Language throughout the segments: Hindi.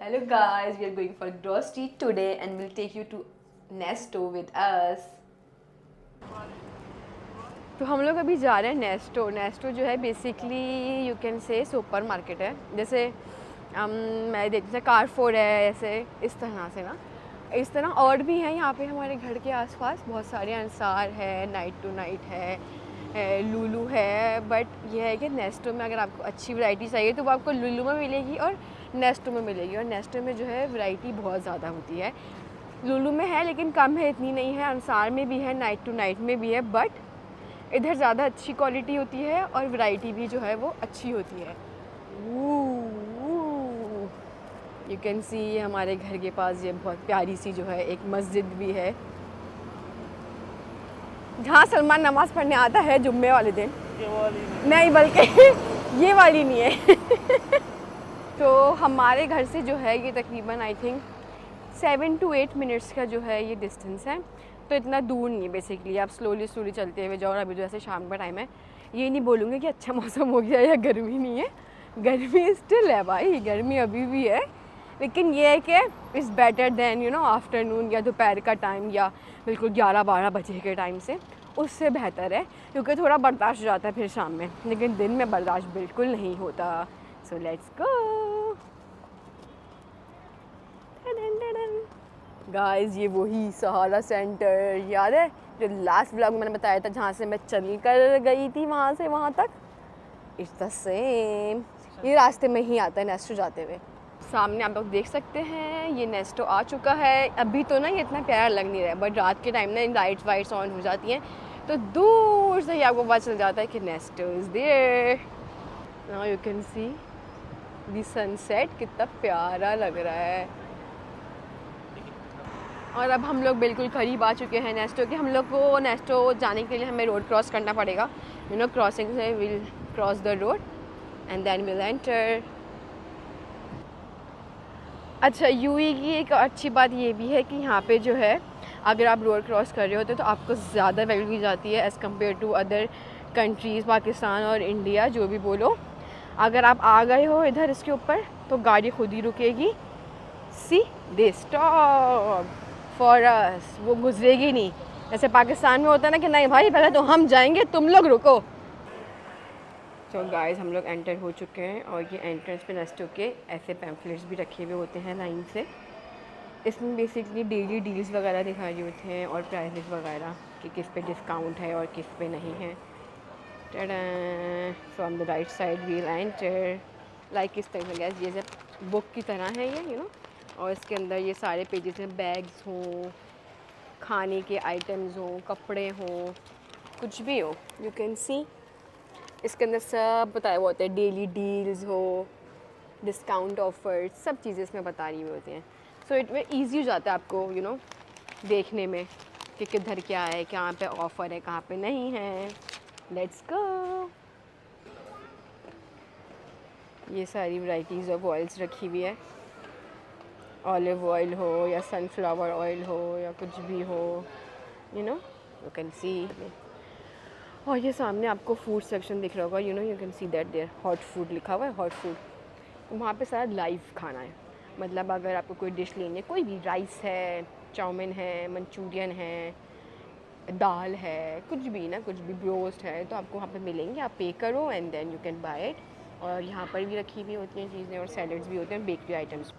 Hello guys, we are going for grocery today and we'll take you to Nesto with us. तो हम लोग अभी जा रहे हैं नेस्टो। नेस्टो जो है basically you can say super market है। जैसे मैं देखती हूँ कारफोर है, ऐसे इस तरह से ना, इस तरह और भी हैं यहाँ पे हमारे घर के आसपास बहुत सारे। अंसार है, नाइट टू नाइट है, लुलु है। बट ये है कि नेस्टो में अगर आपको अच्छी वैरायटी चाहिए तो वो आपको लुलु में मिलेगी और नेस्टो में मिलेगी। और नेस्टो में जो है वैरायटी बहुत ज़्यादा होती है। लुलु में है लेकिन कम है, इतनी नहीं है। अंसार में भी है, नाइट टू नाइट में भी है, बट इधर ज़्यादा अच्छी क्वालिटी होती है और वैरायटी भी जो है वो अच्छी होती है। यू कैन सी हमारे घर के पास ये बहुत प्यारी सी जो है एक मस्जिद भी है जहाँ सलमान नमाज़ पढ़ने आता है जुम्मे वाले दिन। ये वाली नहीं, बल्कि ये वाली नहीं है। तो हमारे घर से जो है ये तकरीबन आई थिंक 7 to 8 मिनट्स का जो है ये डिस्टेंस है। तो इतना दूर नहीं है। बेसिकली आप स्लोली चलते हुए जाओ। और अभी जो ऐसे शाम का टाइम है, ये नहीं बोलूँगी कि अच्छा मौसम हो गया या गर्मी नहीं है। गर्मी स्टिल है भाई, गर्मी अभी भी है। लेकिन ये है कि इट्स बेटर दैन आफ्टरनून या दोपहर का टाइम या बिल्कुल 11-12 बजे के टाइम से, उससे बेहतर है। क्योंकि थोड़ा बर्दाश्त हो जाता है फिर शाम में, लेकिन दिन में बर्दाश्त बिल्कुल नहीं होता। So let's go guys. ये वही सहारा सेंटर याद है जो लास्ट ब्लॉग में मैंने बताया था, जहाँ से मैं चल कर गई थी वहाँ से वहाँ तक। इट्स द सेम, ये रास्ते में ही आता है नेस्टो जाते हुए। सामने आप लोग देख सकते हैं ये नेस्टो आ चुका है। अभी तो ना ये इतना प्यारा लग नहीं रहा है, बट रात के टाइम ना लाइट्स वाइट्स ऑन हो जाती हैं तो दूर से ही आपको पता चल जाता है कि Nesto is there. Now you can see the sunset, कितना प्यारा लग रहा है। और अब हम लोग बिल्कुल करीब आ चुके हैं नेस्टो के। हम लोग को नेस्टो जाने के लिए हमें रोड क्रॉस करना पड़ेगा। क्रॉसिंग से will cross the road and then will enter. अच्छा, यूएई की एक अच्छी बात ये भी है कि यहाँ पे जो है अगर आप रोड क्रॉस कर रहे होते तो आपको ज़्यादा वैल्यू दी जाती है as compare to other countries, Pakistan और इंडिया, जो भी बोलो। अगर आप आ गए हो इधर इसके ऊपर तो गाड़ी खुद ही रुकेगी। सी दे स्टॉप फॉर अस, वो गुजरेगी नहीं। जैसे पाकिस्तान में होता है ना कि नहीं भाई पहले तो हम जाएंगे, तुम लोग रुको। तो गाइस हम लोग एंटर हो चुके हैं और ये एंट्रेंस पे नेस्टो के ऐसे पैम्फलेट्स भी रखे हुए होते हैं लाइन से। इसमें बेसिकली डेली डील्स वगैरह दिखाई रही होते हैं और प्राइसेस वगैरह कि किस पे डिस्काउंट है और किस पे नहीं है। From the right side we'll enter like इस तरह से गैस, ये सब बुक की तरह है ये और इसके अंदर ये सारे पेजेस में बैग्स हों, खाने के आइटम्स हों, कपड़े हों, कुछ भी हो, यू कैन सी इसके अंदर सब बताया हुआ होता है। डेली डील्स हो, डिस्काउंट ऑफर्स, सब चीज़ें इसमें बता रही हुई होती हैं। सो इट में ईजी हो जाता है आपको देखने में कि किधर क्या है, कहाँ पे ऑफ़र है, कहाँ पे नहीं है। Let's go. ये सारी वैराइटीज़ ऑफ ऑयल्स रखी हुई है। ऑलिव ऑयल हो या सनफ्लावर ऑयल हो या कुछ भी हो, यू कैन सी। और ये सामने आपको फूड सेक्शन दिख रहा होगा, you can see that there hot food लिखा हुआ है, हॉट फूड। वहाँ पे सारा लाइव खाना है। मतलब अगर आपको कोई डिश लेनी है, कोई भी, राइस है, चाउमीन है, मंचूरियन है, दाल है, कुछ भी ना, कुछ भी, ब्रोस्ट है, तो आपको वहाँ पे मिलेंगे। आप पे करो and then you can buy it. और यहाँ पर भी रखी हुई होती हैं चीज़ें और सैलड्स भी होते हैं, बेकरी आइटम्स।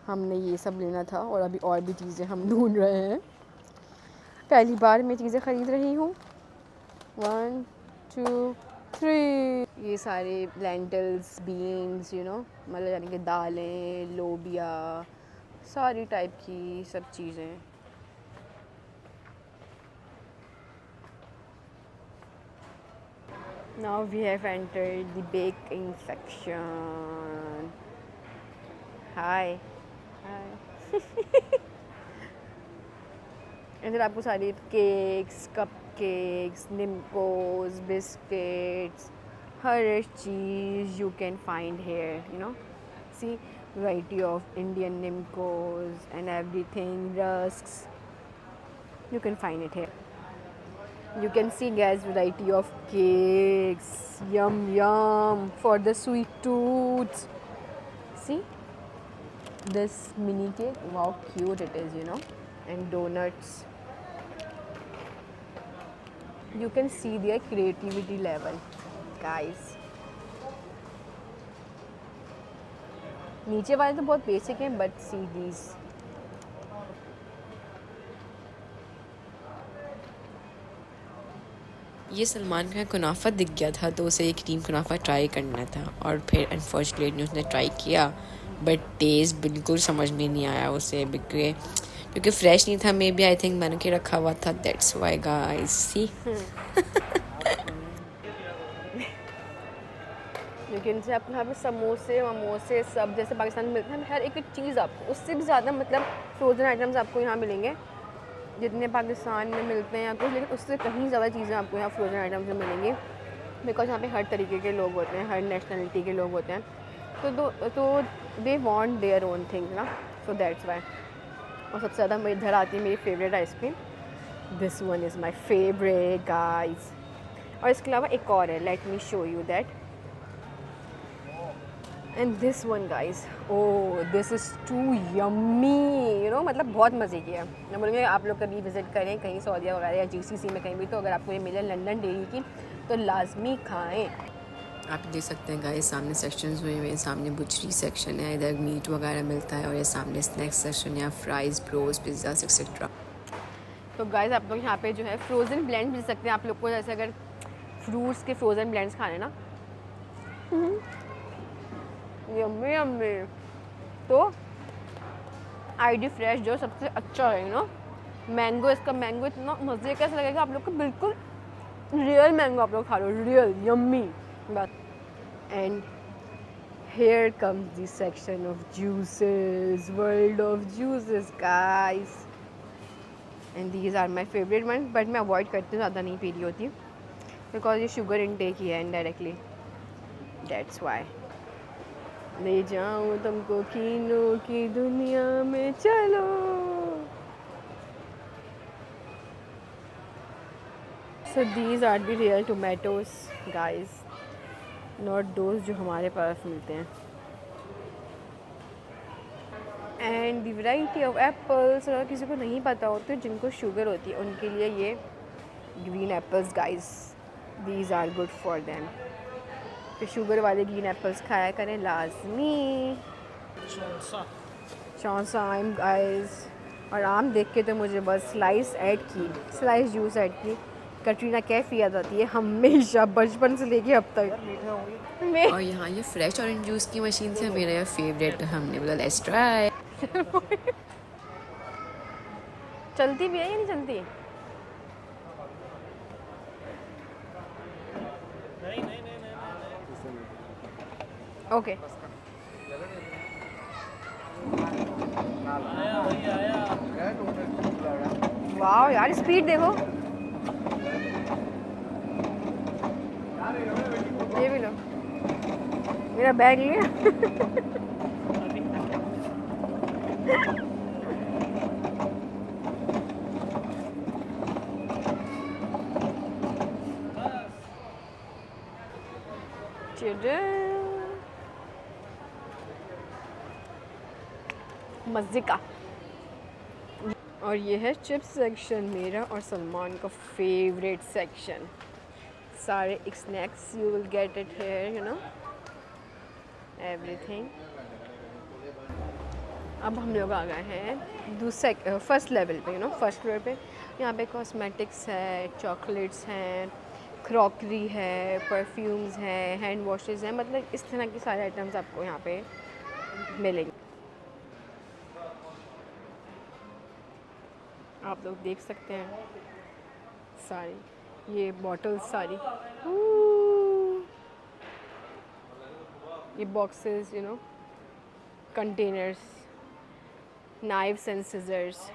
हमने ये सब लेना था और अभी और भी चीज़ें हम ढूंढ रहे हैं। पहली बार मैं चीज़ें ख़रीद रही हूँ। 1 2 3 ये सारे लेंटल्स, बीन्स, मतलब यानी कि दालें, लोबिया, सारी टाइप की सब चीज़ें। Now we have entered the baking section. Hi hi. इधर आपको सारी केक्स, कप केक्स, निम्कोस, बिस्किट्स, हर चीज़ you can find here. See variety of Indian nimcos and everything, rusks, you can find it here. You can see guys variety of cakes, yum yum for the sweet tooth. See this mini cake. Wow, cute it is, you know. And donuts. You can see their creativity level, guys. नीचे वाले तो बहुत बेसिक हैं, बट सी दीज. ये सलमान का कुनाफा दिख गया था तो उसे एक क्रीम कुनाफा ट्राई करना था और फिर अनफॉर्चुनेटली उसने ट्राई किया बट टेस्ट बिल्कुल समझ में नहीं आया उसे क्योंकि फ्रेश नहीं था. मे बी आई थिंक मैंने के रखा हुआ था. दैट्स व्हाई गाइस सी. लेकिन से आपको यहाँ पे समोसे वमोसे सब जैसे पाकिस्तान में मिलते हैं, हर एक चीज़ आपको उससे भी ज़्यादा मतलब फ्रोज़न आइटम्स आपको यहाँ मिलेंगे जितने पाकिस्तान में मिलते हैं या कुछ, लेकिन उससे कहीं ज़्यादा चीज़ें आपको यहाँ फ्रोज़न आइटम्स में मिलेंगी. बिकॉज यहाँ पे हर तरीके के लोग होते हैं, हर नेशनलिटी के लोग होते हैं, तो they want their own thing ना. So that's why. और सबसे ज़्यादा मेरे इधर आती है मेरी favourite ice cream. This one is my favourite guys. और इसके अलावा एक और है, let me show you that. And this one guys, oh this is too yummy, you know. मतलब बहुत मज़े की है. मैं बोलूँगी आप लोग कभी विज़िट करें कहीं सऊदीया वगैरह या जीसीसी में कहीं भी, तो अगर आपको ये मिले लंदन डेयरी की तो लाजमी खाएं. आप देख सकते हैं गाइस सामने सेक्शंस हुए हुए हैं. सामने बुचरी सेक्शन है, इधर मीट वगैरह मिलता है और ये सामने स्नैक्स सेक्शन है, फ्राइज़ ब्रोज पिज़्ज़ास एक्सेट्रा. तो गाइस आप लोग यहाँ पे जो है फ्रोज़न ब्लेंड मिल सकते हैं आप लोग को. जैसे अगर फ्रूट्स के फ्रोज़न ब्लेंड्स खाने ना, यम्मी यम्मी. तो आईडी फ्रेश जो सबसे अच्छा है, यू नो. मैंगो, इसका मैंगो इतना मज़े का लगेगा आप लोग को, बिल्कुल रियल मैंगो आप लोग खा रहे हो, रियल यम्मी बस. And here comes the section of juices, world of juices guys, and these are my favorite ones, but मैं avoid करती हूँ, ज़्यादा नहीं पी रही होती because ये sugar intake ही है indirectly, that's why. ले जाऊँ तुमको कीनों की दुनिया में, चलो. So these are the real tomatoes guys, not those जो हमारे पास मिलते हैं. And the variety of apples, अगर किसी को नहीं पता हो तो जिनको शुगर होती है उनके लिए ये green apples guys, these are good for them. तो शुगर वाले ग्रीन एप्पल्स खाया करें लाजमी. चौंसा गाइस. और आम देख के तो मुझे बस स्लाइस जूस ऐड की कटरीना कैफ याद आती है हमेशा, बचपन से लेके अब तक. और यहाँ ये फ्रेश ऑरेंज जूस की मशीन थी मेरा ये फेवरेट. हमने बोला लेट्स ट्राई. चलती भी है या नहीं चलती? ओके. वाह यार स्पीड देखो. ये भी लो, मेरा बैग लिया. मज़े का. और ये है चिप्स सेक्शन, मेरा और सलमान का फेवरेट सेक्शन. सारे snacks you will get it here, you know, everything. अब हम लोग आ गए हैं फर्स्ट लेवल पे, यू नो, फर्स्ट फ्लोर पे. यहाँ पे कॉस्मेटिक्स है, चॉकलेट्स हैं, क्रॉकरी है, परफ्यूम्स हैं, हैंड वॉशेज़ हैं, मतलब इस तरह के सारे आइटम्स आपको यहाँ पे मिलेंगे. आप लोग देख सकते हैं सारी ये बॉटल्स सारी, ये boxes, you know, containers, knives and scissors.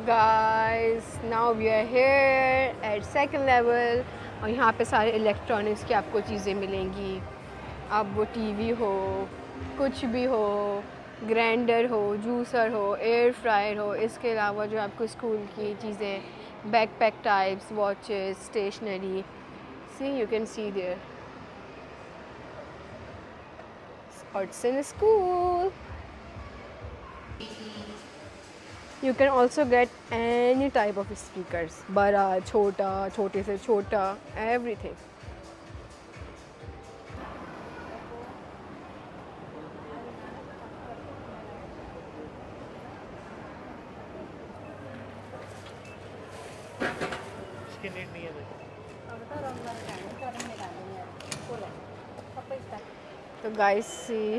Guys now we are here at second level. और यहाँ पे सारे इलेक्ट्रॉनिक्स की आपको चीज़ें मिलेंगी. अब वो टीवी हो, कुछ भी हो, ग्राइंडर हो, जूसर हो, एयर फ्रायर हो, इसके अलावा जो आपको स्कूल की चीज़ें, backpack types, watches, stationery. See you can see there. or it's in school. You can also get any type of speakers, bada, chota, chote se chota, everything. तो गाइस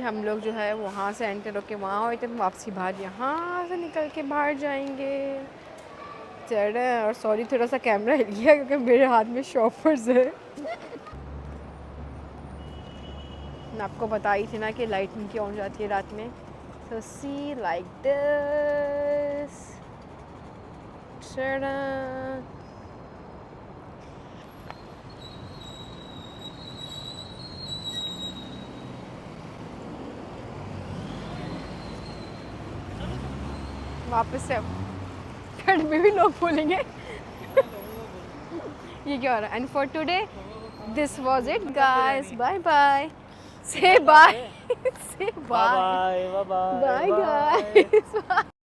हम लोग जो है वहाँ से एंटर होके वहाँ हुए थे, वापसी बाहर यहाँ से निकल के बाहर जाएंगे। चढ़ और सॉरी थोड़ा सा कैमरा हिल गया क्योंकि मेरे हाथ में शॉपर्स है। मैं आपको बताई थी ना कि लाइटिंग की ऑन जाती है रात में। So see like this. Ta-da. वापस से ठंड में भी लोग बोलेंगे ये क्या हो रहा है। And for today this was it guys, bye bye, say bye, say bye, bye guys.